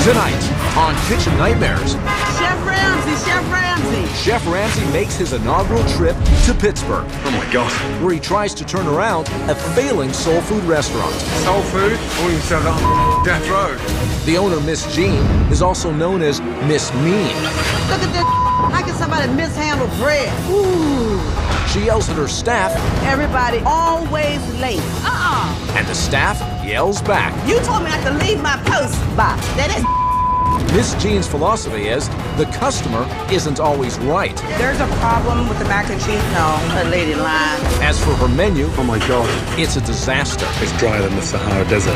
Tonight on Kitchen Nightmares, Chef Ramsay, Chef Ramsay. Chef Ramsay makes his inaugural trip to Pittsburgh, Oh my God. where he tries to turn around a failing soul food restaurant. Soul food? I wouldn't even sell that on death row. The owner, Miss Jean, is also known as Miss Mean. Look at this. How can somebody mishandle bread? Ooh. She yells at her staff, Everybody always late. and the staff yells back. You told me I could leave my post box. That is. Miss Jean's philosophy is the customer isn't always right. There's a problem with the mac and cheese. No, that lady lying. As for her menu, Oh my God. it's a disaster. It's drier than the Sahara Desert.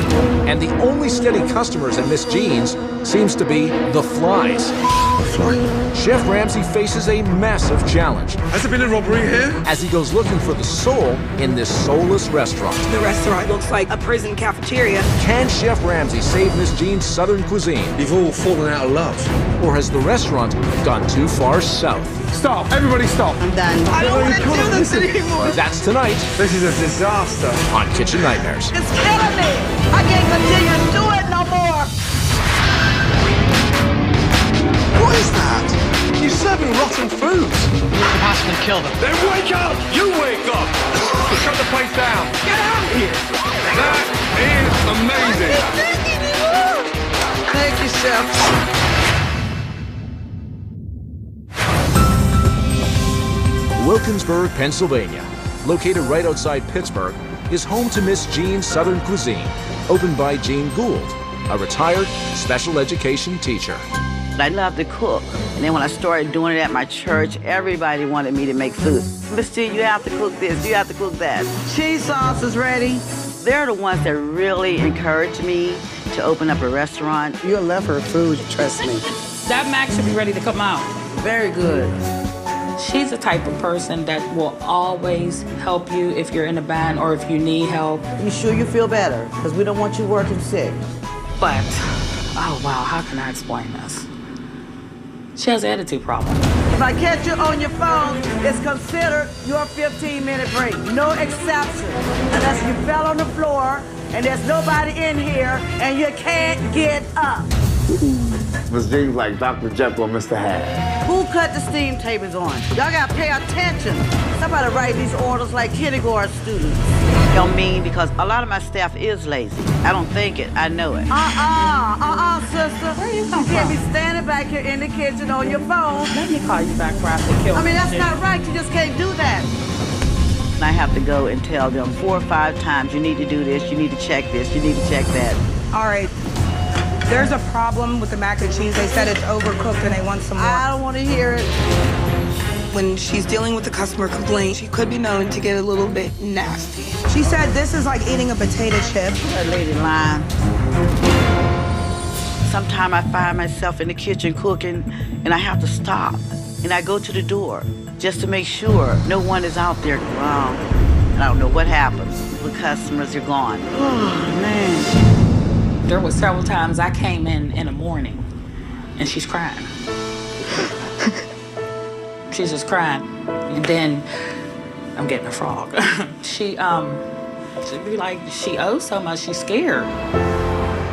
And the only steady customers at Miss Jean's seems to be the flies. A fly. Chef Ramsay faces a massive challenge Has there been a robbery here? as he goes looking for the soul in this soulless restaurant. The restaurant looks like a prison cafeteria. Can Chef Ramsay save Miss Jean's southern cuisine, You've all fallen out of love. or has the restaurant gone too far south? Stop! Everybody stop! I'm done. I don't want to do this anymore. That's tonight This is a disaster. on Kitchen Nightmares. It's killing me. I can't continue to do it no more. What is that? You're serving rotten food. The husband killed him. Then wake up! You wake up! Shut the place down. Get out of here. That is amazing. Thank you, Chef. Wilkinsburg, Pennsylvania, located right outside Pittsburgh, is home to Miss Jean's Southern Cuisine, opened by Jean Gould, a retired special education teacher. I love to cook. And then when I started doing it at my church, everybody wanted me to make food. Miss Jean, you have to cook this, you have to cook that. Cheese sauce is ready. They're the ones that really encouraged me to open up a restaurant. You'll love her food, trust me. That mac should be ready to come out. Very good. She's the type of person that will always help you if you're in a bind or if you need help. You sure you feel better? Because we don't want you working sick. But, oh wow, how can I explain this? She has an attitude problem. If I catch you on your phone, it's considered your 15-minute break. No exception. Unless you fell on the floor and there's nobody in here and you can't get up. Miss Jean's like Dr. Jekyll and Mr. Hyde. Who cut the steam tables on? Y'all gotta pay attention. Somebody write these orders like kindergarten students. Don't mean because a lot of my staff is lazy. I don't think it, I know it. Sister. Where you come You can't from? be standing back here in the kitchen on your phone. Let me call you back before I have to kill I mean, that's you. not right. You just can't do that. I have to go and tell them 4 or 5 times, you need to do this, you need to check this, you need to check that. All right. There's a problem with the mac and cheese. They said it's overcooked and they want some more. I don't want to hear it. When she's dealing with a customer complaint, she could be known to get a little bit nasty. She said this is like eating a potato chip. That lady lying. Sometimes I find myself in the kitchen cooking and I have to stop. And I go to the door just to make sure no one is out there. Wow. And I don't know what happens. The customers are gone. Oh, man. There were several times I came in the morning and she's crying. She's just crying. And then I'm getting a frog. She'd be like, she owes so much, she's scared.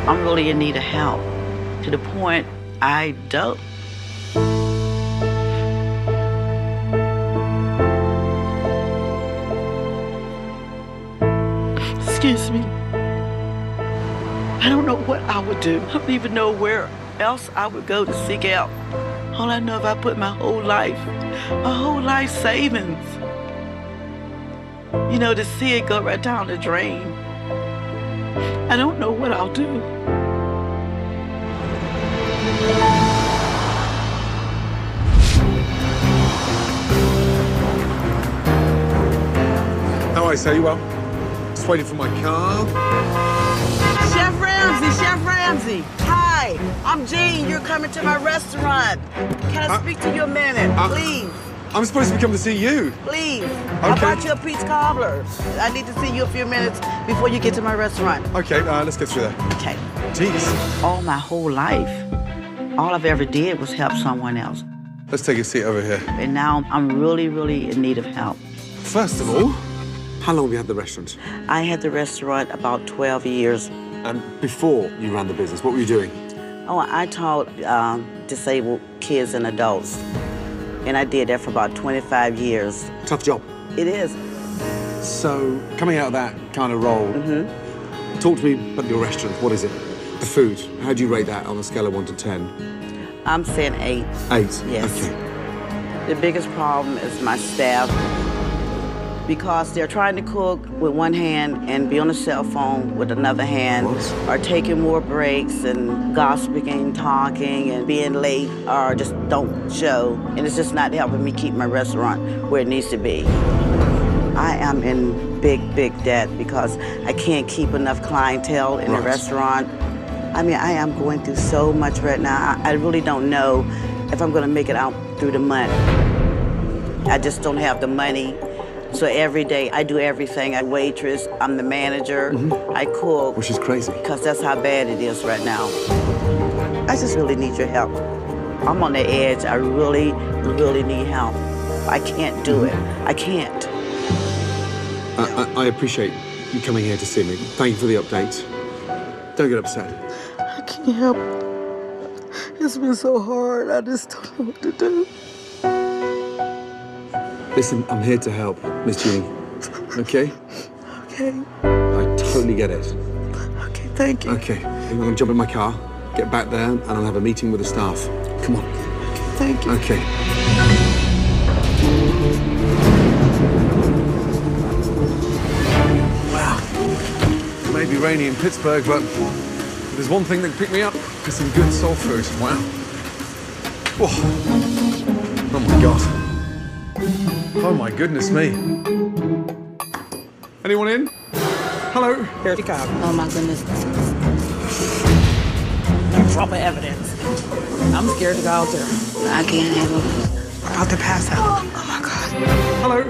I'm really in need of help to the point I don't. Excuse me. I don't know what I would do. I don't even know where else I would go to seek help. All I know is I put my whole life savings, you know, to see it go right down the drain. I don't know what I'll do. How are you, sir? You well? Just waiting for my car. Chef Ramsay, Chef Ramsay. Hi, I'm Jean. You're coming to my restaurant. Can I speak to you a minute, please? I'm supposed to be coming to see you. Please. I Okay. bought you a peach cobbler. I need to see you a few minutes before you get to my restaurant. Okay, let's get through there. Okay. Jeez. All my whole life, all I've ever did was help someone else. Let's take a seat over here. And now I'm really, really in need of help. First of all, how long have you had the restaurant? I had the restaurant about 12 years. And before you ran the business, what were you doing? Oh, I taught disabled kids and adults, and I did that for about 25 years. Tough job. It is. So, coming out of that kind of role, talk to me about your restaurant. What is it? The food. How do you rate that on a scale of 1 to 10? I'm saying 8. 8? Yes. Okay. The biggest problem is my staff, because they're trying to cook with one hand and be on the cell phone with another hand, or taking more breaks and gossiping, talking, and being late, or just don't show. And it's just not helping me keep my restaurant where it needs to be. I am in big, big debt because I can't keep enough clientele in the restaurant. I mean, I am going through so much right now. I really don't know if I'm gonna make it out through the month. I just don't have the money. So every day I do everything. I waitress, I'm the manager, I cook. Which is crazy. Because that's how bad it is right now. I just really need your help. I'm on the edge. I really, really need help. I can't do it. I can't. I appreciate you coming here to see me. Thank you for the update. Don't get upset. I can't help it. It's been so hard. I just don't know what to do. Listen, I'm here to help, Miss Jeannie. Okay? Okay. I totally get it. Okay, thank you. Okay, I'm gonna jump in my car, get back there, and I'll have a meeting with the staff. Come on. Thank you. Okay. Wow. It may be rainy in Pittsburgh, but there's one thing that can pick me up. It's some good soul food. Wow. Whoa. Oh my God. Oh my goodness me. Anyone in? Hello? Here she comes. Oh my goodness. Proper evidence. I'm scared to go out there. I can't handle it. I'm about to pass out. Oh my God. Hello.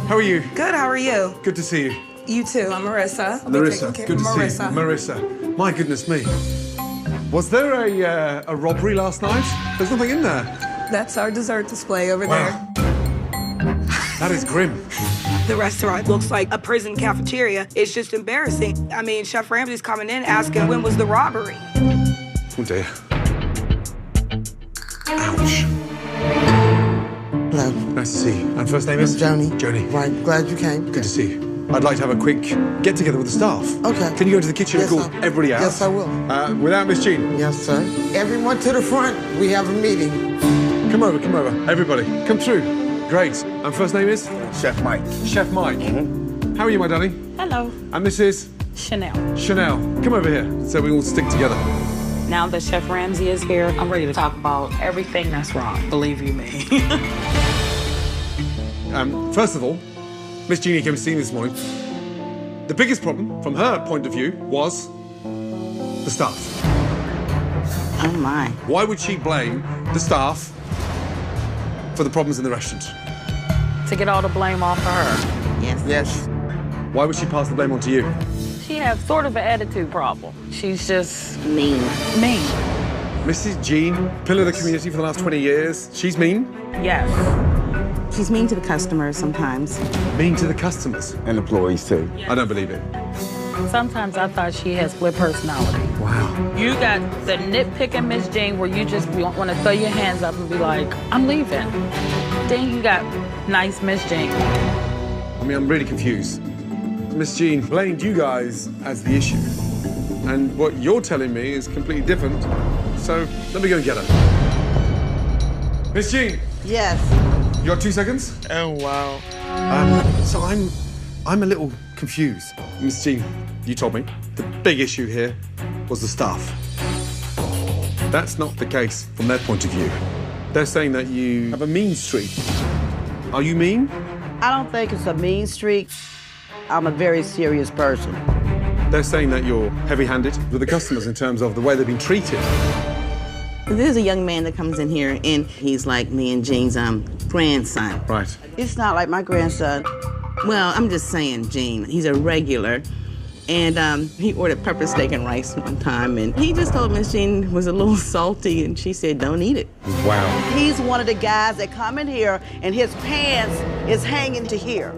How are you? Good, how are you? Good to see you. You too, I'm Marissa. Marissa, good to see you. Marissa. My goodness me. Was there a robbery last night? There's nothing in there. That's our dessert display over there. That is grim. The restaurant looks like a prison cafeteria. It's just embarrassing. I mean, Chef Ramsay's coming in asking when was the robbery. Oh dear. Ouch. Hello. Nice to see you. And first name is? Joni. Joni. Right, glad you came. Good to see you. I'd like to have a quick get-together with the staff. Okay. Can you go to the kitchen and call everybody out? Yes, I will. Without Miss Jean. Yes, sir. Everyone to the front. We have a meeting. Come over, come over. Everybody, come through. Great. And first name is? Chef Mike. Chef Mike. How are you, my darling? Hello. And this is? Chanel. Chanel. Come over here so we all stick together. Now that Chef Ramsay is here, I'm ready to talk about everything that's wrong. Believe you me. First of all, Miss Jeannie came to see me this morning. The biggest problem, from her point of view, was the staff. Oh my. Why would she blame the staff for the problems in the restaurant? To get all the blame off of her. Yes. Yes. Why would she pass the blame on to you? She has sort of an attitude problem. She's just Mean. mean. Mrs. Jean, pillar of the community for the last 20 years. She's mean? Yes. She's mean to the customers sometimes. Mean to the customers? And employees, too. I don't believe it. Sometimes I thought she had split personality. Wow. You got the nitpicking Miss Jean where you just want to throw your hands up and be like, I'm leaving. Then you got nice Miss Jean. I mean, I'm really confused. Miss Jean blamed you guys as the issue. And what you're telling me is completely different. So let me go and get her. Miss Jean. Yes. You got 2 seconds? Oh, wow. So I'm a little confused. Miss Jean, you told me the big issue here was the staff. That's not the case from their point of view. They're saying that you have a mean streak. Are you mean? I don't think it's a mean streak. I'm a very serious person. They're saying that you're heavy-handed with the customers in terms of the way they've been treated. There's a young man that comes in here, and he's like me and Jean's grandson. Right. It's not like my grandson. Well, I'm just saying, Jean, he's a regular. And he ordered pepper steak and rice one time, and he just told Miss Jean was a little salty, and she said, don't eat it. Wow. He's one of the guys that come in here, and his pants is hanging to here.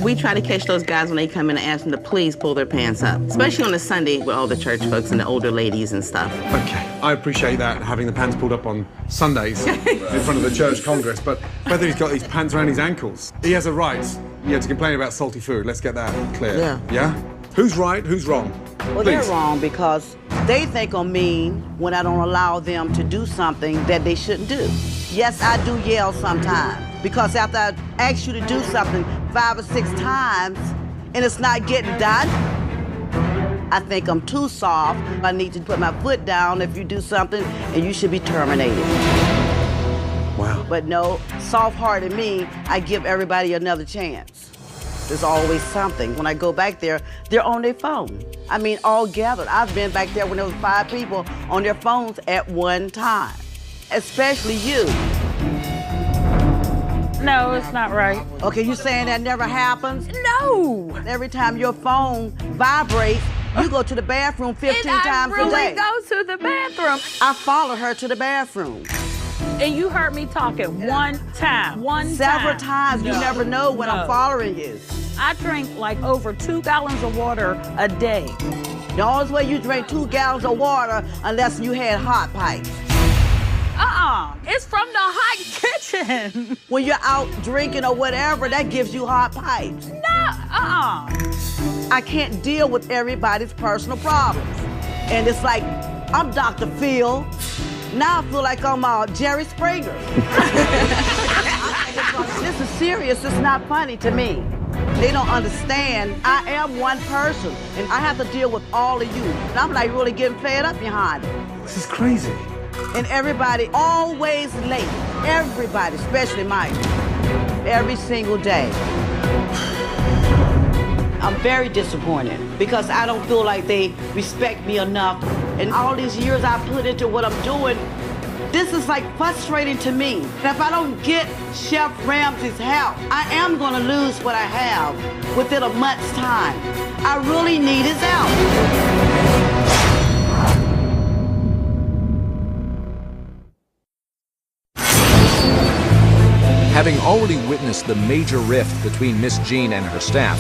We try to catch those guys when they come in and ask them to please pull their pants up, especially on a Sunday with all the church folks and the older ladies and stuff. Okay, I appreciate that, having the pants pulled up on Sundays in front of the church congress, but whether he's got these pants around his ankles, he has a right, to complain about salty food. Let's get that clear. Yeah. Yeah? Who's right, who's wrong? Well, Please. they're wrong because they think I'm mean when I don't allow them to do something that they shouldn't do. Yes, I do yell sometimes because after I ask you to do something 5 or 6 times and it's not getting done, I think I'm too soft. I need to put my foot down if you do something and you should be terminated. Wow. But no, soft-hearted me, I give everybody another chance. There's always something. When I go back there, they're on their phone. I mean, all gathered. I've been back there when there was 5 people on their phones at one time, especially you. No, it's not right. Okay, you saying that never happens? No. Every time your phone vibrates, you go to the bathroom 15 times a day. I really go to the bathroom. I follow her to the bathroom. And you heard me talking one time. Several times. You never know when I'm following you. I drink like over 2 gallons of water a day. The only way you drink 2 gallons of water unless you had hot pipes. It's from the hot kitchen. When you're out drinking or whatever, that gives you hot pipes. I can't deal with everybody's personal problems. And it's like, I'm Dr. Phil. Now I feel like I'm Jerry Springer. This is serious, it's not funny to me. They don't understand I am one person and I have to deal with all of you. And I'm like really getting fed up behind it. This is crazy. And everybody always late. Everybody, especially Mike. Every single day. I'm very disappointed because I don't feel like they respect me enough. And all these years I put into what I'm doing, this is like frustrating to me. And if I don't get Chef Ramsay's help, I am gonna lose what I have within a month's time. I really need his help. Having already witnessed the major rift between Miss Jean and her staff,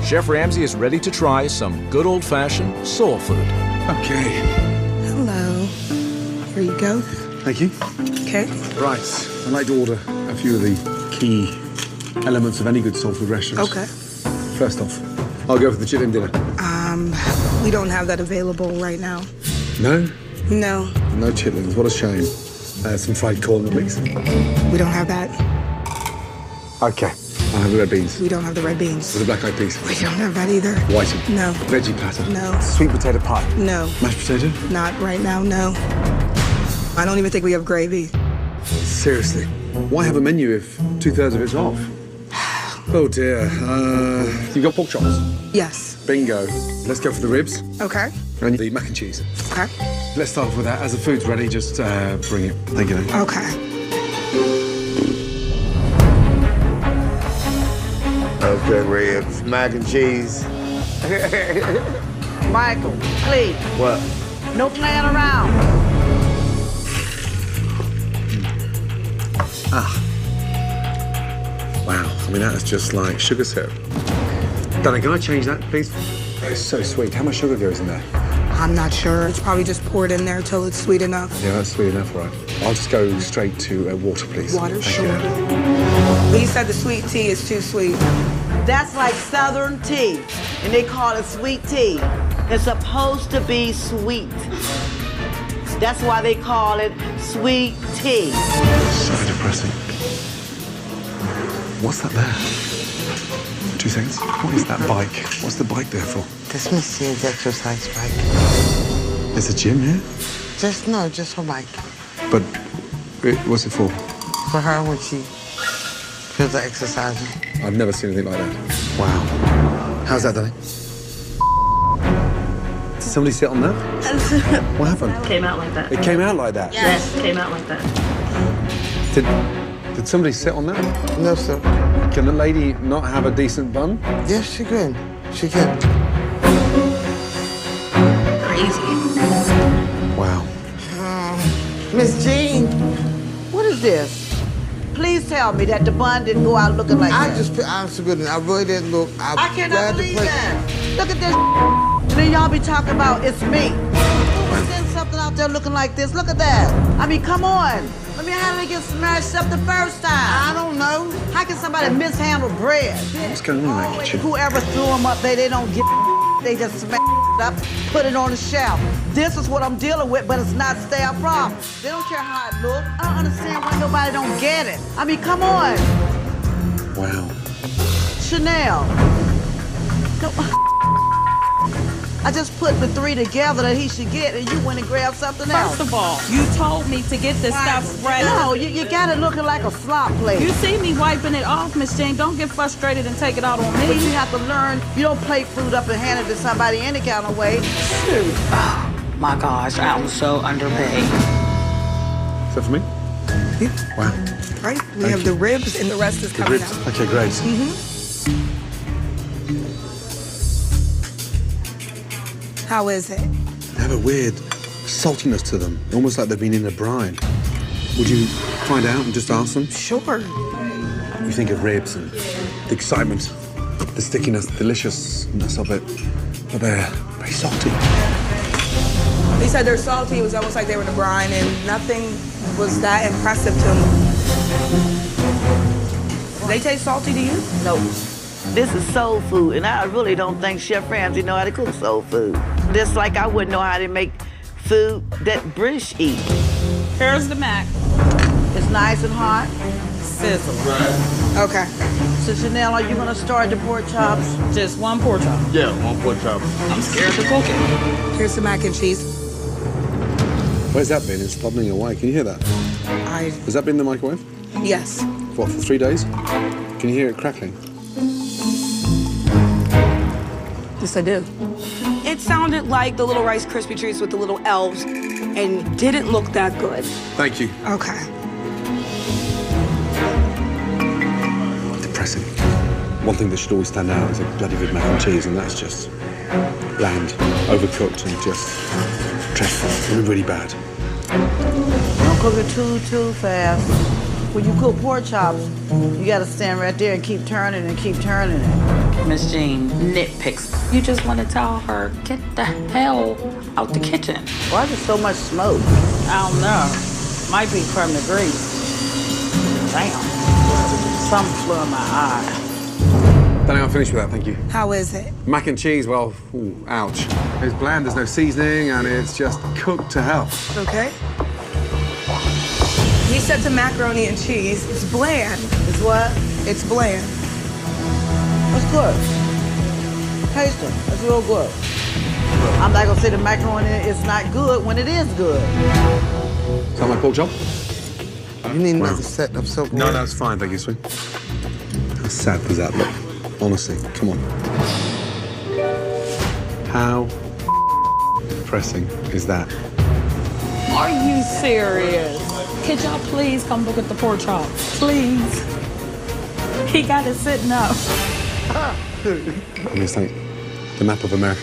Chef Ramsay is ready to try some good old-fashioned soul food. Okay. Hello. Here you go. Thank you. Okay. Right. I'd like to order a few of the key elements of any good soul food restaurant. Okay. First off, I'll go for the chitlin dinner. We don't have that available right now. No? No. No chitlins. What a shame. Some fried corn, please. We don't have that. Okay. I'll have the red beans. We don't have the red beans. With the black eyed peas. We don't have that either. Whiting. No. Veggie platter. No. Sweet potato pie. No. Mashed potato? Not right now, no. I don't even think we have gravy. Seriously. Why have a menu if 2/3 of it's off? Oh dear. You got pork chops? Yes. Bingo. Let's go for the ribs. Okay. And the mac and cheese. Okay. Let's start off with that. As the food's ready, just bring it. Thank you. Okay. Okay, ribs, mac and cheese. Michael, please. What? No playing around. Wow. I mean, that is just like sugar syrup. Danny, can I change that, please? It's so sweet. How much sugar goes in there? I'm not sure. It's probably just poured in there till it's sweet enough. Yeah, that's sweet enough, right? I'll just go straight to water, please. Water, Thank sure. you. He said the sweet tea is too sweet. That's like Southern tea, and they call it sweet tea. It's supposed to be sweet. That's why they call it sweet tea. So depressing. What's that there? 2 seconds. What is that bike? What's the bike there for? This Miss Jean's exercise bike. There's a gym here? Just her bike. But what's it for? For her when she feels like exercising. I've never seen anything like that. Wow. How's that, Danny? Did somebody sit on that? What happened? It came out like that. It came out like that? Yes, it came out like that. Did somebody sit on that? No, sir. Can the lady not have a decent bun? Yes, she can. She can. Crazy. Wow. Miss Jean. What is this? Please tell me that the bun didn't go out looking like that. Honest to goodness, I really didn't look. I cannot believe that. Look at this. And then y'all be talking about it's me. Who would send something out there looking like this? Look at that. I mean, come on. I mean, how did it get smashed up the first time? I don't know. How can somebody mishandle bread? What's going on in that kitchen? Whoever threw them up there, they don't get they just smash it up, put it on the shelf. This is what I'm dealing with, but it's not their problem. They don't care how it looks. I don't understand why nobody don't get it. I mean, come on. Wow. Chanel. I just put the three together that he should get, and you went and grabbed something else. First of all, you told me to get this stuff ready. No, you got it looking like a slop plate. You see me wiping it off, Miss Jean. Don't get frustrated and take it out on me. But you have to learn, you don't plate food up and hand it to somebody any kind of way. Shoot. Oh, my gosh, I'm so underpaid. Is that for me? Yeah. Wow. Right, we have the ribs and the rest is coming out. Okay, great. How is it? They have a weird saltiness to them, almost like they've been in a brine. Would you find out and just ask them? Sure. You think of ribs and the excitement, the stickiness, the deliciousness of it, but they're very salty. They said they're salty. It was almost like they were in a brine, and nothing was that impressive to them. Do they taste salty to you? No. This is soul food, and I really don't think Chef Ramsay know how to cook soul food. Just like I wouldn't know how to make food that British eat. Here's the mac. It's nice and hot. Sizzle. Right. Okay. So Chanel, are you gonna start the pork chops? Just one pork chop. Yeah, one pork chop. I'm scared to cook it. Here's the mac and cheese. Where's that been? It's bubbling away. Can you hear that? Has that been in the microwave? Yes. What, for 3 days? Can you hear it crackling? Yes, I do. It sounded like the little Rice Krispie treats with the little elves and didn't look that good. Thank you. Okay. Depressing. One thing that should always stand out is a bloody good mac and cheese, and that's just bland, overcooked, and just dreadful, really bad. Don't cook it too fast. When you cook pork chops, you gotta stand right there and keep turning and keep turning it. Miss Jean nitpicks. You just want to tell her, get the hell out the kitchen. Why is there so much smoke? I don't know. Might be from the grease. Damn. Something flew in my eye. Don't think I'm finished with that, thank you. How is it? Mac and cheese, well, ooh, ouch. It's bland, there's no seasoning, and it's just cooked to hell. Okay. He said to macaroni and cheese, it's bland. It's what? It's bland. It's good. Taste it. It's real good. I'm not gonna say the macaroni is not good when it is good. Sound like pork chop? You need another set of soap. No, that's fine, thank you, sweet. How sad does that look? Honestly, come on. How depressing is that? Are you serious? Could y'all please come look at the pork chop? Please. He got it sitting up. And it's like the map of America.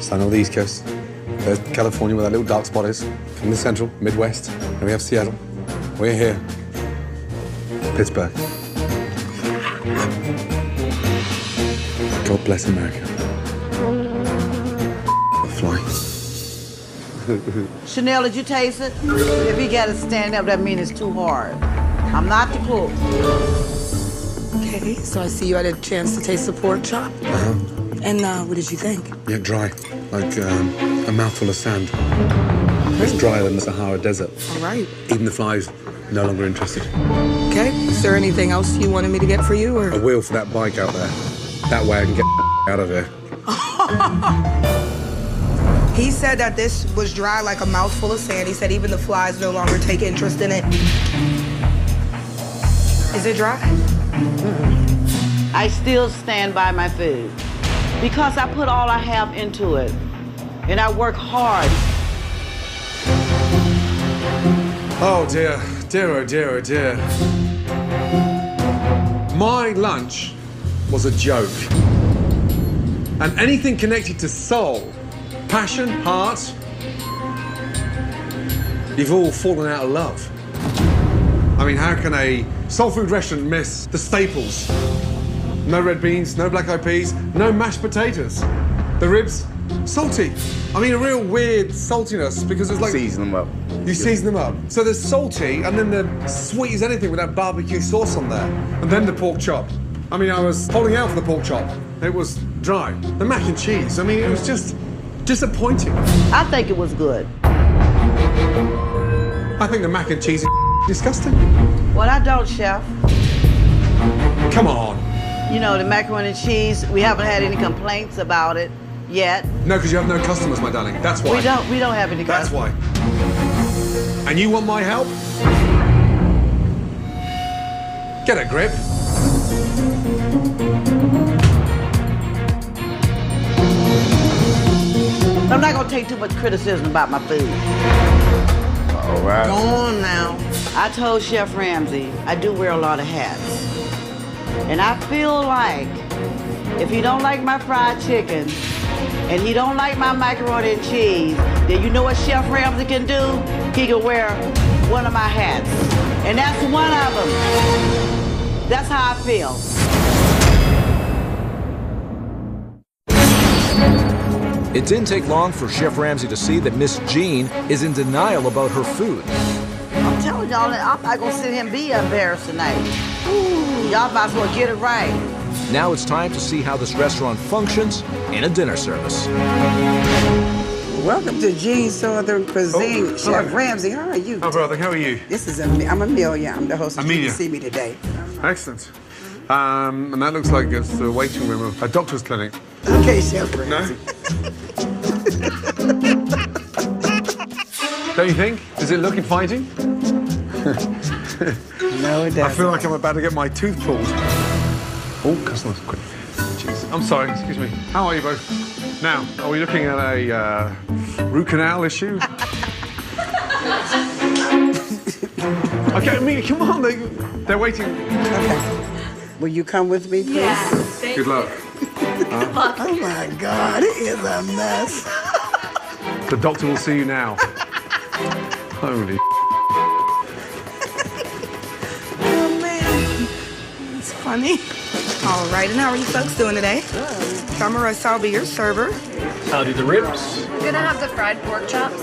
Stand on the East Coast. There's California where that little dark spot is. From the Central, Midwest. And we have Seattle. We're here. Pittsburgh. God bless America. The fly. Chanel, did you taste it? If you gotta stand up, that means it's too hard. I'm not the cook. Okay, so I see you had a chance to taste the pork chop. And what did you think? Yeah, dry. Like a mouthful of sand. It's drier than the Sahara Desert. All right. Even the flies, no longer interested. Okay, is there anything else you wanted me to get for you, or? A wheel for that bike out there. That way I can get out of here. He said that this was dry like a mouthful of sand. He said even the flies no longer take interest in it. Is it dry? I still stand by my food because I put all I have into it and I work hard. Oh dear, dear, oh dear, oh dear. My lunch was a joke. And anything connected to soul, passion, heart, you've all fallen out of love. I mean, how can a soul food restaurant miss the staples? No red beans, no black eyed peas, no mashed potatoes. The ribs, salty. I mean, a real weird saltiness because it's like... Season them up. You season them up. So they're salty and then they're sweet as anything with that barbecue sauce on there. And then the pork chop. I mean, I was holding out for the pork chop. It was dry. The mac and cheese, I mean, it was just disappointing. I think it was good. I think the mac and cheese is disgusting. Well, I don't, Chef. Come on. You know, the macaroni and cheese, we haven't had any complaints about it yet. No, because you have no customers, my darling. That's why. We don't have any That's customers. why. And you want my help? Get a grip. I'm not gonna take too much criticism about my food. All right. Go on now. I told Chef Ramsay I do wear a lot of hats. And I feel like if he don't like my fried chicken and he don't like my macaroni and cheese, then you know what Chef Ramsay can do? He can wear one of my hats. And that's one of them. That's how I feel. It didn't take long for Chef Ramsay to see that Miss Jean is in denial about her food. I'm telling y'all that I'm not gonna sit here and be embarrassed tonight. Y'all might as well get it right. Now it's time to see how this restaurant functions in a dinner service. Welcome to Jean's Southern Cuisine. Chef hello. Ramsay, how are you? Oh, brother, how are you? This is I'm Amelia. I'm the host of Amelia. You Can See Me Today. Excellent. And that looks like it's the waiting room of a doctor's clinic. Okay, Chef Ramsay. No? Don't you think? Does it look inviting? No, it doesn't. I feel like I'm about to get my tooth pulled. Oh, customers, quick. Jeez. I'm sorry, excuse me. How are you both? Now, are we looking at a root canal issue? Okay, Amelia, come on. They're waiting. Okay. Will you come with me, please? Yeah. Good luck. Good luck. Oh, my God. It is a mess. The doctor will see you now. Holy. Oh, man. It's funny. All right, and how are you folks doing today? So I'm Marissa, I'll be your server. I'll do the ribs. I'm gonna have the fried pork chops.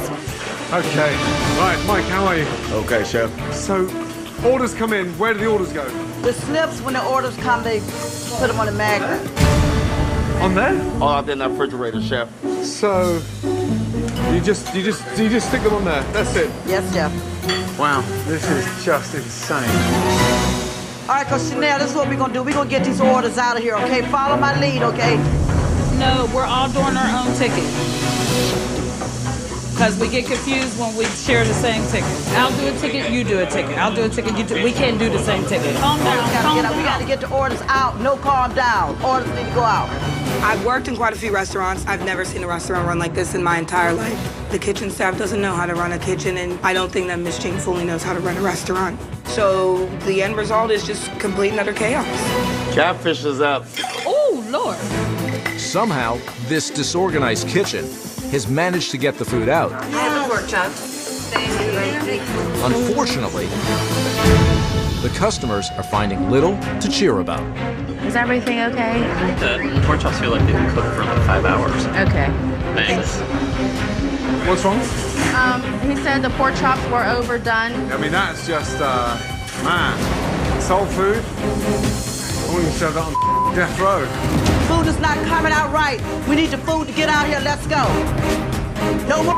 Okay. Right, Mike, how are you? Okay, chef. So, orders come in. Where do the orders go? The slips, when the orders come, they put them on the magnet. On there? All out there in that refrigerator, chef. So, you just stick them on there. That's it. Yes, Chef. Wow, this is just insane. All right, cause Chanel, this is what we're gonna do. We're gonna get these orders out of here, okay? Follow my lead, okay? No, we're all doing our own ticket. Because we get confused when we share the same ticket. I'll do a ticket, you do a ticket. I'll do a ticket, you do. We can't do the same ticket. Calm down, calm down. We gotta get the orders out. No calm down. Orders need to go out. I've worked in quite a few restaurants. I've never seen a restaurant run like this in my entire life. The kitchen staff doesn't know how to run a kitchen, and I don't think that Miss Jean fully knows how to run a restaurant. So the end result is just complete and utter chaos. Catfish is up. Oh, Lord. Somehow, this disorganized kitchen has managed to get the food out. I have the pork chops. Thank you. Unfortunately, the customers are finding little to cheer about. Is everything okay? The pork chops feel like they've been cooked for like 5 hours. Okay. Thanks. What's wrong? He said the pork chops were overdone. I mean, that's just, man, soul food. I wouldn't serve that on death row. Food is not coming out right. We need the food to get out here. Let's go. No more.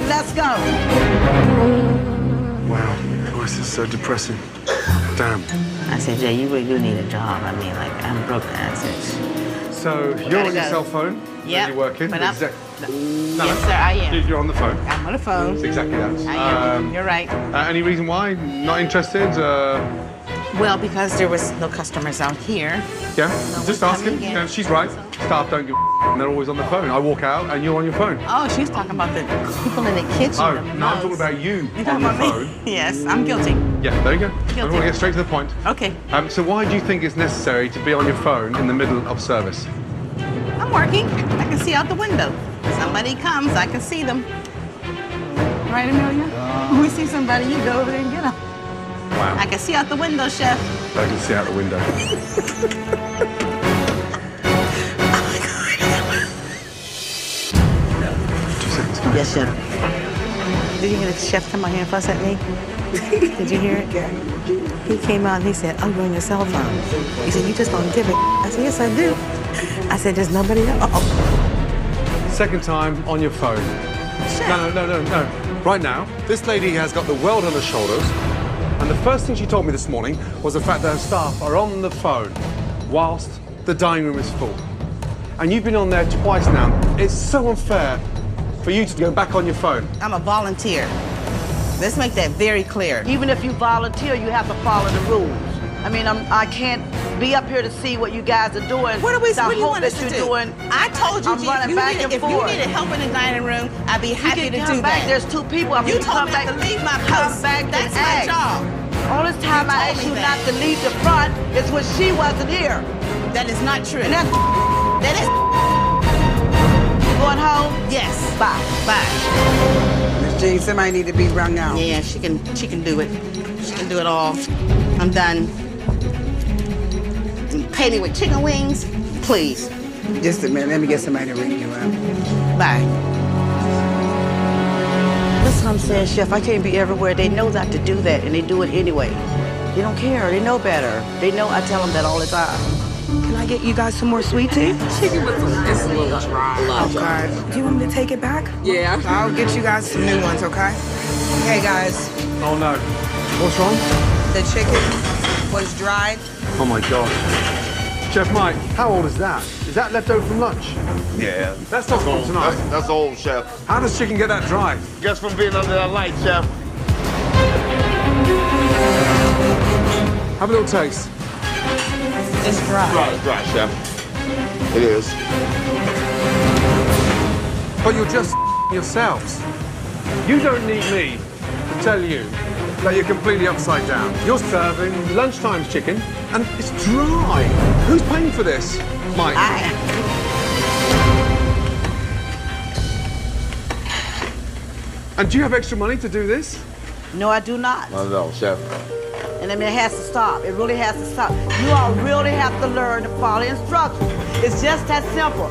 Let's go. Wow, this is so depressing. Damn. I said, Jay, you really do need a job. I mean, like, I'm broke. I said, So you're on your go. cell phone. Yep, You're working. but I'm- No. yes, sir, I am. You're on the phone. I'm on the phone. It's exactly that. I am. You're right. Any reason why? Not interested? Well, because there was no customers out here. Yeah, No just one's asking. coming in. She's right. Staff don't give a and they're always on the phone. I walk out and you're on your phone. Oh, she's talking about the people in the kitchen. Oh, the no, I'm mugs. talking about you You're on talking the about me? phone. Yes, I'm guilty. Yeah, there you go. I Guilty. want to get straight to the point. Okay, So why do you think it's necessary to be on your phone in the middle of service? I'm working. I can see out the window. Somebody comes, I can see them. Right, Amelia? When we see somebody, you go over there and get them. Wow. I can see out the window, Chef. I can see out the window. Yes, Chef. Did you hear the chef come out here and fuss at me? Did you hear it? Yeah. He came out and he said, oh, you're on your cell phone. He said, you just don't give it. I said, yes, I do. I said, there's nobody else. Uh-oh. Second time on your phone. Chef. No. Right now, this lady has got the world on her shoulders, and the first thing she told me this morning was the fact that her staff are on the phone whilst the dining room is full. And you've been on there twice now. It's so unfair for you to go back on your phone. I'm a volunteer. Let's make that very clear. Even if you volunteer, you have to follow the rules. I mean, I can't be up here to see what you guys are doing. What do you want us to do? Doing, I told you, I'm running back and if you forth. needed help in the dining room, I'd be happy to You do can come back. that. There's two people. I mean, You told me back, not to leave my come post. back That's and my ask. job. All this time I asked you not to leave the front is when she wasn't here. That is not true. And that's that is. Going home? Yes. Bye. Miss Jean, somebody need to be wrung out. Yeah, she can do it. She can do it all. I'm done. Pay me with chicken wings, please. Just a minute, let me get somebody to ring you up. Bye. That's what I'm saying, Chef. I can't be everywhere. They know not to do that, and they do it anyway. They don't care. They know better. They know I tell them that all the time. Can I get you guys some more sweet tea? Chicken with it's a little dry. Okay. Do you want me to take it back? Yeah. I'll get you guys some new ones, okay? Hey, guys. Oh, no. What's wrong? The chicken was dried. Oh, my God. Chef Mike, how old is that? Is that left over from lunch? Yeah. That's not from tonight. That's old, Chef. How does chicken get that dry? Just from being under that light, Chef. Have a little taste. It's dry. It's dry, Chef. It is. But you're just yourselves. You don't need me to tell you that you're completely upside down. You're serving lunchtime's chicken, and it's dry. Who's paying for this? Mike. And do you have extra money to do this? No, I do not. No, Chef. And I mean, it has to stop. It really has to stop. You all really have to learn to follow instructions. It's just that simple.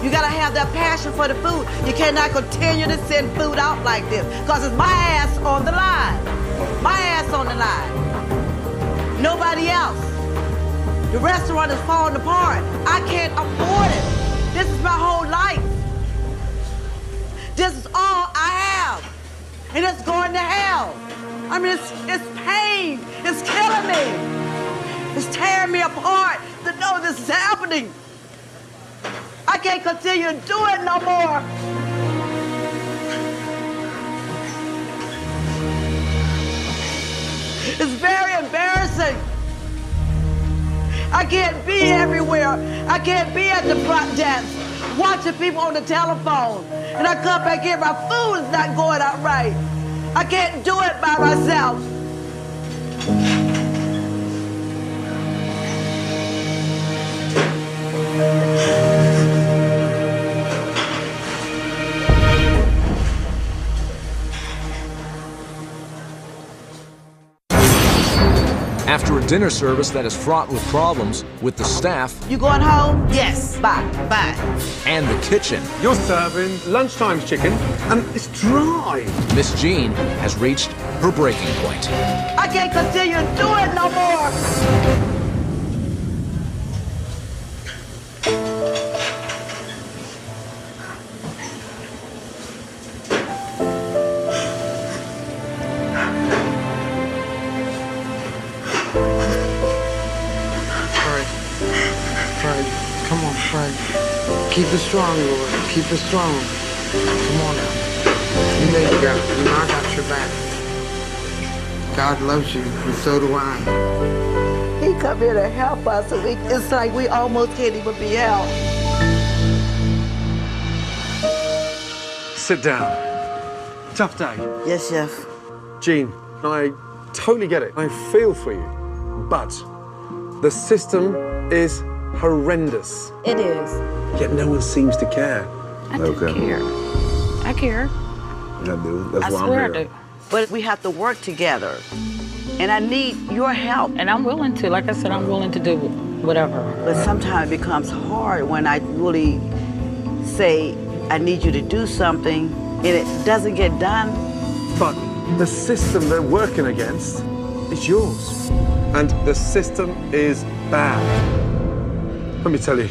You gotta have that passion for the food. You cannot continue to send food out like this, because it's my ass on the line. My ass on the line. Nobody else. The restaurant is falling apart. I can't afford it. This is my whole life. This is all I have. And it's going to hell. I mean, it's pain. It's killing me. It's tearing me apart to know this is happening. I can't continue to do it no more. It's very embarrassing. I can't be everywhere. I can't be at the front desk watching people on the telephone. And I come back here, my food is not going out right. I can't do it by myself. After a dinner service that is fraught with problems with the staff You going home? Yes. Bye. Bye. and the kitchen, You're serving lunchtime's chicken, and it's dry. Miss Jean has reached her breaking point. I can't continue to do it no more. Fred, come on, Fred. Keep it strong, Lord. Keep it strong. Come on now. You know you got it. You know I got your back. God loves you, and so do I. He come here to help us, and it's like we almost can't even be helped. Sit down. Tough day. Yes, Chef. Jean, I totally get it. I feel for you. But the system is horrendous. It is. Yet no one seems to care. I do care. I care. I do. That's I why swear I'm I here. do. But we have to work together. And I need your help. And I'm willing to, like I said, I'm willing to do whatever. But sometimes it becomes hard when I really say, I need you to do something, and it doesn't get done. But the system they're working against is yours. And the system is bad. Let me tell you,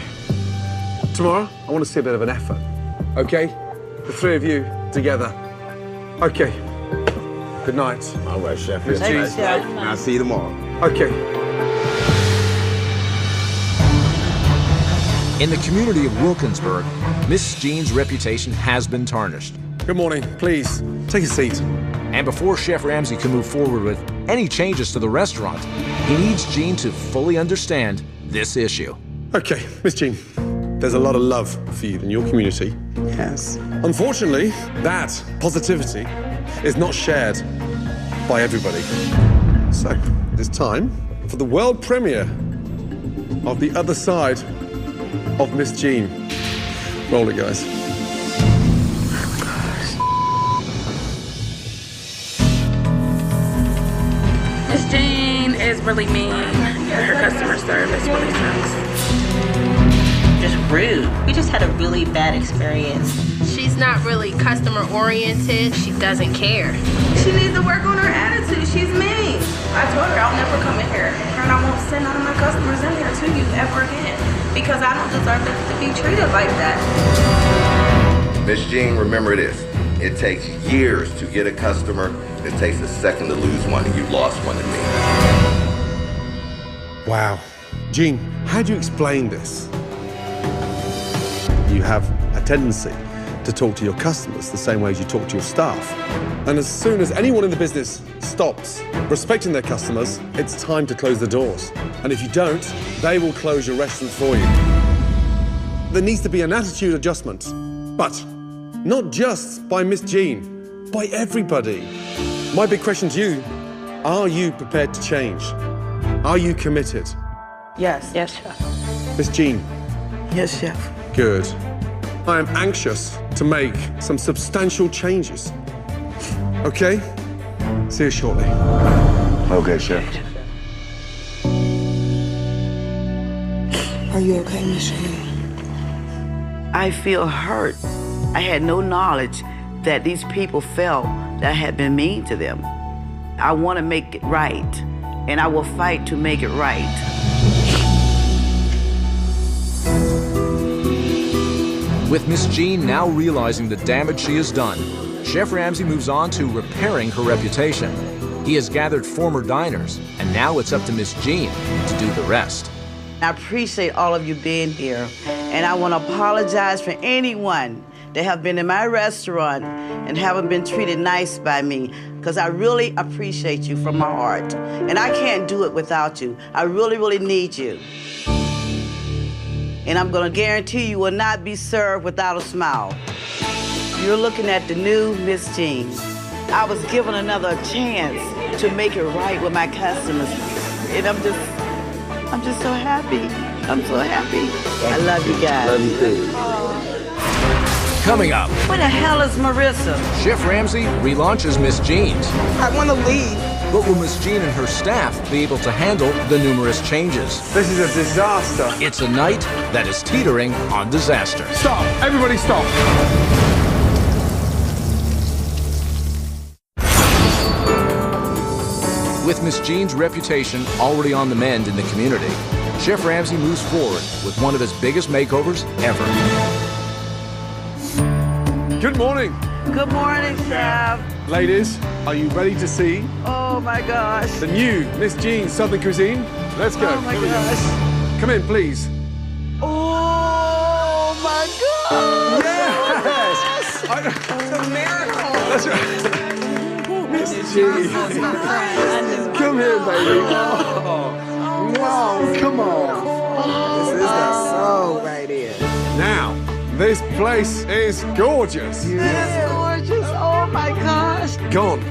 tomorrow, I want to see a bit of an effort, okay? The three of you together. Okay. Good night. All right, Chef. Miss Jean. Chef. I'll see you tomorrow. Okay. In the community of Wilkinsburg, Miss Jean's reputation has been tarnished. Good morning. Please, take a seat. And before Chef Ramsay can move forward with any changes to the restaurant, he needs Jean to fully understand this issue. Okay, Miss Jean, there's a lot of love for you in your community. Yes. Unfortunately, that positivity is not shared by everybody. So, it's time for the world premiere of The Other Side of Miss Jean. Roll it, guys. Miss Jean is really mean. Her customer service really sucks. Just rude. We just had a really bad experience. She's not really customer oriented. She doesn't care. She needs to work on her attitude. She's mean. I told her I'll never come in here and I won't send none of my customers in here to you ever again because I don't deserve to be treated like that. Miss Jean, remember this. It takes years to get a customer. It takes a second to lose one, and you lost one to me. Wow. Jean, how do you explain this? You have a tendency to talk to your customers the same way as you talk to your staff. And as soon as anyone in the business stops respecting their customers, it's time to close the doors. And if you don't, they will close your restaurant for you. There needs to be an attitude adjustment, but not just by Miss Jean, by everybody. My big question to you, are you prepared to change? Are you committed? Yes. Yes, Chef. Miss Jean? Yes, Chef. Good. I am anxious to make some substantial changes. Okay? See you shortly. Okay, Chef. Are you okay, Miss Jean? I feel hurt. I had no knowledge that these people felt that I had been mean to them. I want to make it right, and I will fight to make it right. With Miss Jean now realizing the damage she has done, Chef Ramsay moves on to repairing her reputation. He has gathered former diners, and now it's up to Miss Jean to do the rest. I appreciate all of you being here, and I want to apologize for anyone that have been in my restaurant and haven't been treated nice by me, because I really appreciate you from my heart. And I can't do it without you. I really, really need you. And I'm gonna guarantee you will not be served without a smile. You're looking at the new Miss Jean. I was given another chance to make it right with my customers. And I'm just so happy. I'm so happy. I love you guys. Love you too. Coming up, Where the hell is Marissa? Chef Ramsay relaunches Miss Jean's. I want to leave. But will Miss Jean and her staff be able to handle the numerous changes? This is a disaster. It's a night that is teetering on disaster. Stop! Everybody stop! With Miss Jean's reputation already on the mend in the community, Chef Ramsay moves forward with one of his biggest makeovers ever. Good morning. Good morning, Chef. Ladies, are you ready to see Oh my gosh. the new Miss Jean Southern Cuisine? Let's go. Oh my Here we go. gosh. Come in, please. Oh my gosh. Yes! It's a miracle. That's right. Miss Jean. Come here, baby. Wow, come on. This is the soul right here. Now, this place is gorgeous. It's gorgeous. Oh my gosh. Gone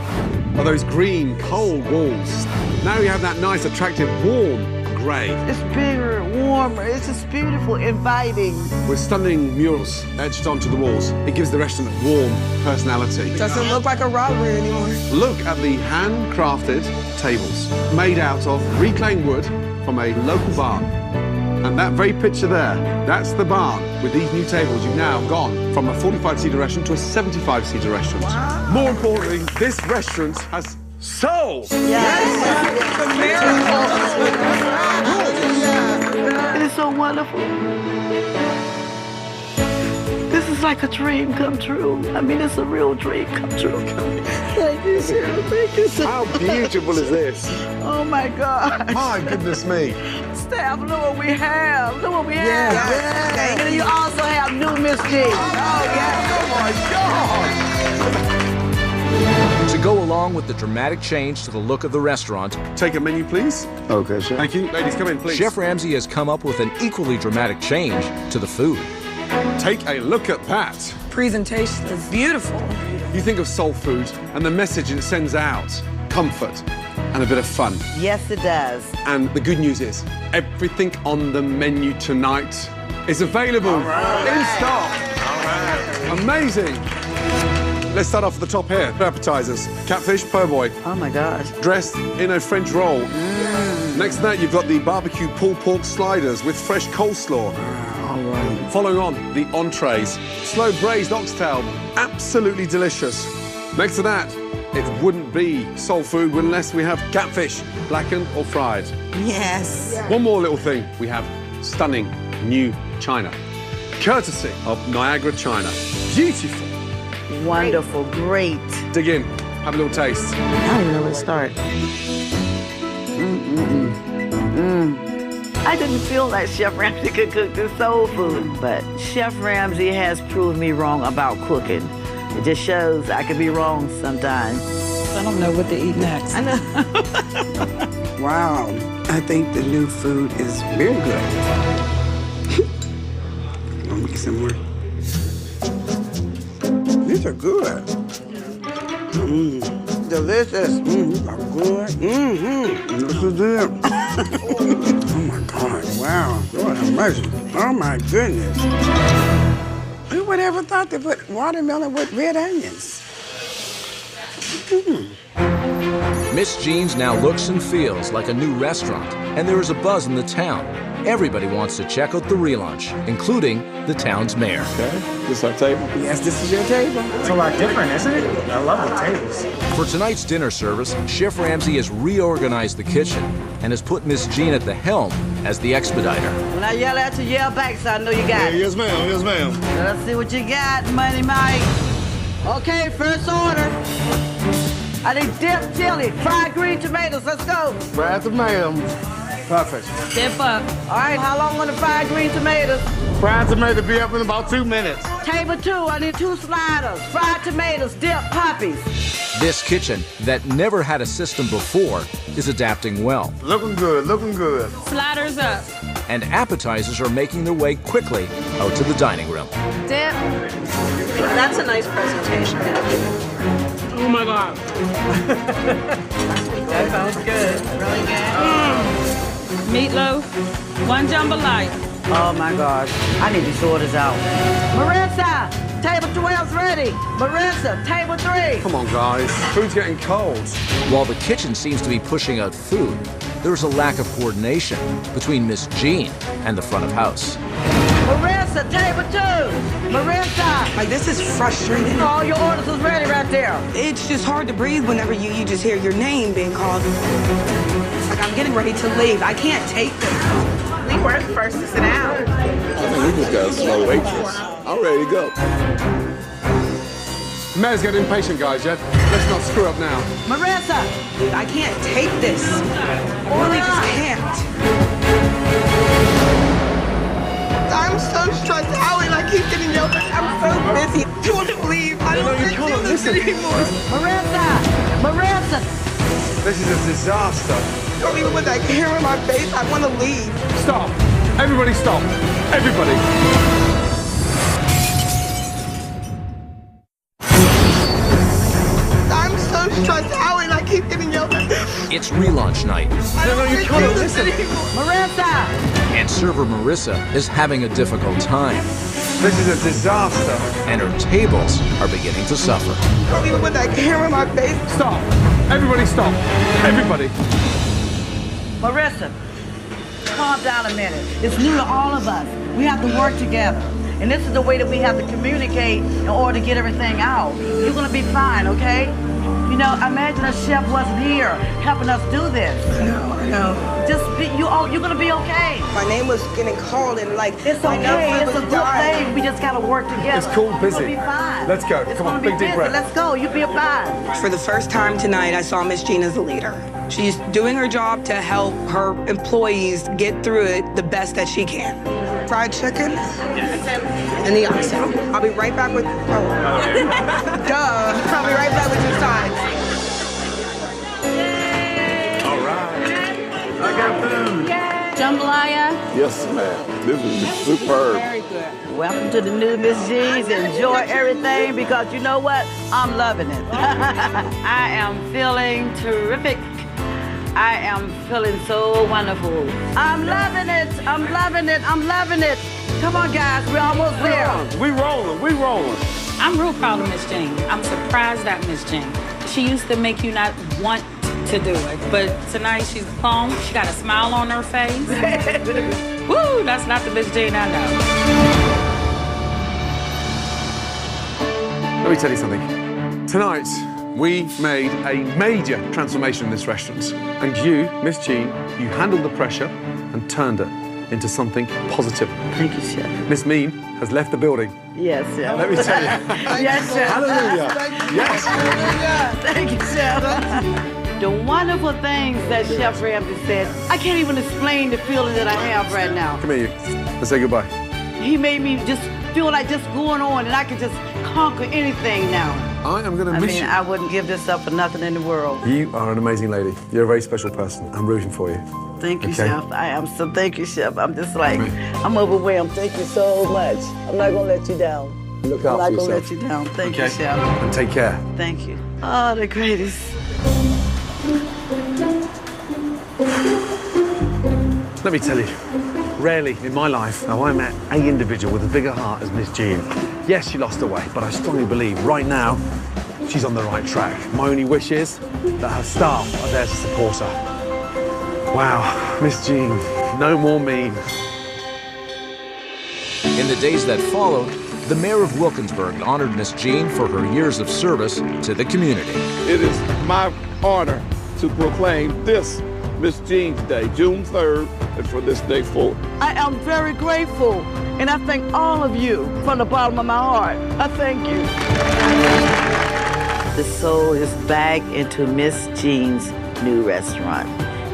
are those green, cold walls. Now you have that nice, attractive, warm, grey. It's bigger, warmer. It's just beautiful, inviting. With stunning murals etched onto the walls, it gives the restaurant warm personality. Doesn't look like a robbery anymore. Look at the handcrafted tables made out of reclaimed wood from a local barn. And that very picture there, that's the barn. With these new tables, you've now gone from a 45-seater restaurant to a 75-seater restaurant. Wow. More importantly, this restaurant has soul. It is so wonderful. This is like a dream come true. I mean, it's a real dream come true. Thank you, Sarah. Thank you, Sarah. How beautiful is this? Oh, my God. My goodness me. Staff, look what we have. Look what we have. Yeah. And you also have new Miss G. Oh, my God. To go along with the dramatic change to the look of the restaurant, take a menu, please. Okay, sir. Thank you. Ladies, come in, please. Chef Ramsay has come up with an equally dramatic change to the food. Take a look at that. Presentation is beautiful. You think of soul food and the message it sends out, comfort and a bit of fun. Yes, it does. And the good news is, everything on the menu tonight is available in stock. Amazing. Let's start off at the top here. Appetizers. Catfish po' boy. Oh, my gosh. Dressed in a French roll. Next to that, you've got the barbecue pulled pork sliders with fresh coleslaw. All right. Following on, the entrees. Slow braised oxtail. Absolutely delicious. Next to that, it wouldn't be soul food unless we have catfish, blackened or fried. Yes. One more little thing. We have stunning new china, courtesy of Niagara China. Beautiful. Wonderful. Great. Dig in. Have a little taste. I don't even know where to start. I didn't feel like Chef Ramsay could cook this soul food, but Chef Ramsay has proved me wrong about cooking. It just shows I can be wrong sometimes. I don't know what to eat next. I know. Wow. I think the new food is very good. Let me get some more. These are good. Delicious. These are good. This is it. Oh my God, wow. Lord have mercy. Oh my goodness. Who would ever thought to put watermelon with red onions? Miss Jean's now looks and feels like a new restaurant, and there is a buzz in the town. Everybody wants to check out the relaunch, including the town's mayor. Okay, this is our table? Yes, this is your table. It's a lot different, isn't it? I love the tables. For tonight's dinner service, Chef Ramsay has reorganized the kitchen and has put Miss Jean at the helm as the expediter. When I yell at you, yell back so I know you got it. Yes, ma'am. Yes, ma'am. Let's see what you got, Money Mike. Okay, first order. I need dip chili, fried green tomatoes. Let's go. Fried tomatoes. Perfect. Dip up. All right, how long on the fried green tomatoes? Fried tomatoes be up in about 2 minutes. Table 2, I need 2 sliders, fried tomatoes, dip, poppies. This kitchen, that never had a system before, is adapting well. Looking good, looking good. Sliders up. And appetizers are making their way quickly out to the dining room. Dip. That's a nice presentation. Oh my God. That sounds good. Really good. Meatloaf, 1 jambalaya. Oh my gosh, I need these orders out. Marissa, table 12's ready. Marissa, table 3. Come on, guys. Food's getting cold. While the kitchen seems to be pushing out food, there's a lack of coordination between Miss Jean and the front of house. Marissa, table 2. Marissa. Like, this is frustrating. All your orders is ready right there. It's just hard to breathe whenever you just hear your name being called. Like, I'm getting ready to leave. I can't take this. We were the first to sit down. I think we just got a slow waitress. I'm ready to go. Mayor's getting impatient, guys, yeah? Let's not screw up now. Marissa, I can't take this. I really just can't. I'm so stressed out and I keep getting yelled at. I'm so busy. I want to leave. I don't want to do this anymore. Marissa. This is a disaster. I don't even want that hair in my face. I want to leave. Stop. Everybody stop. Everybody. I'm so stressed out and I keep getting yelled at. It's relaunch night, No, you can't listen. Marissa! and server Marissa is having a difficult time, This is a disaster. and her tables are beginning to suffer. Don't even put that camera in my face. Stop. Everybody stop. Everybody. Marissa, calm down a minute. It's new to all of us. We have to work together. And this is the way that we have to communicate in order to get everything out. You're gonna be fine, okay? You know, imagine a chef wasn't here helping us do this. I know. Just be, you're gonna be okay. My name was getting called and like, It's my okay, number it's a was good dying. thing. We just gotta work together. It's called busy. You're gonna be fine. Let's go. It's Come on, gonna be big deep busy. breath. Let's go, you'll be fine. For the first time tonight, I saw Miss Jean as a leader. She's doing her job to help her employees get through it the best that she can. Fried chicken and the oxtail. I'll be right back with, duh. I'll be right back with your sides. All right. I got food. Jambalaya. Yes, ma'am. This is superb. Very good. Welcome to the new Miss G's. Enjoy everything because you know what? I'm loving it. I am feeling terrific. I am feeling so wonderful. I'm loving it. I'm loving it. I'm loving it. Come on, guys. We're almost there. We rolling. We rolling. I'm real proud of Miss Jean. I'm surprised at Miss Jean. She used to make you not want to do it, but tonight she's calm. She got a smile on her face. Woo, that's not the Miss Jean I know. Let me tell you something. Tonight, we made a major transformation in this restaurant. And you, Miss Jean, you handled the pressure and turned it into something positive. Thank you, Chef. Miss Mean has left the building. Yes, Chef. Let me tell you. Yes, Chef. Hallelujah. Yes. Thank you, Chef. The wonderful things that Chef Ramsay said, I can't even explain the feeling that I have right now. Come here, you. Let's say goodbye. He made me just feel like just going on and I could just conquer anything now. I am going to miss you. I wouldn't give this up for nothing in the world. You are an amazing lady. You're a very special person. I'm rooting for you. Thank you, Okay. Chef. I am so, thank you, Chef. I'm just like, I'm overwhelmed. Thank you so much. I'm not gonna let you down. Look I'm after not gonna yourself. let you down. Thank Okay. you, Chef. And take care. Thank you. Oh, the greatest. Let me tell you, rarely in my life have I met a individual with a bigger heart as Miss Jean. Yes, she lost her way, but I strongly believe right now she's on the right track. My only wish is that her staff are there to support her. Wow, Miss Jean, no more mean. In the days that followed, the mayor of Wilkinsburg honored Miss Jean for her years of service to the community. It is my honor to proclaim this Miss Jean's Day, June 3rd, and for this day forward. I am very grateful, and I thank all of you from the bottom of my heart. I thank you. The soul is back into Miss Jean's new restaurant.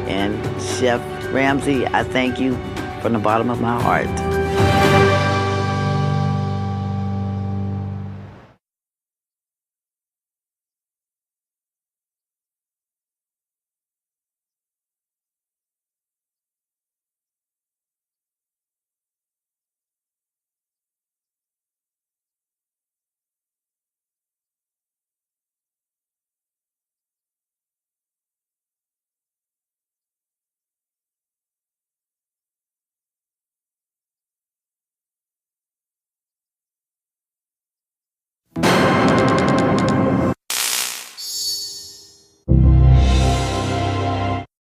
And Chef Ramsay, I thank you from the bottom of my heart.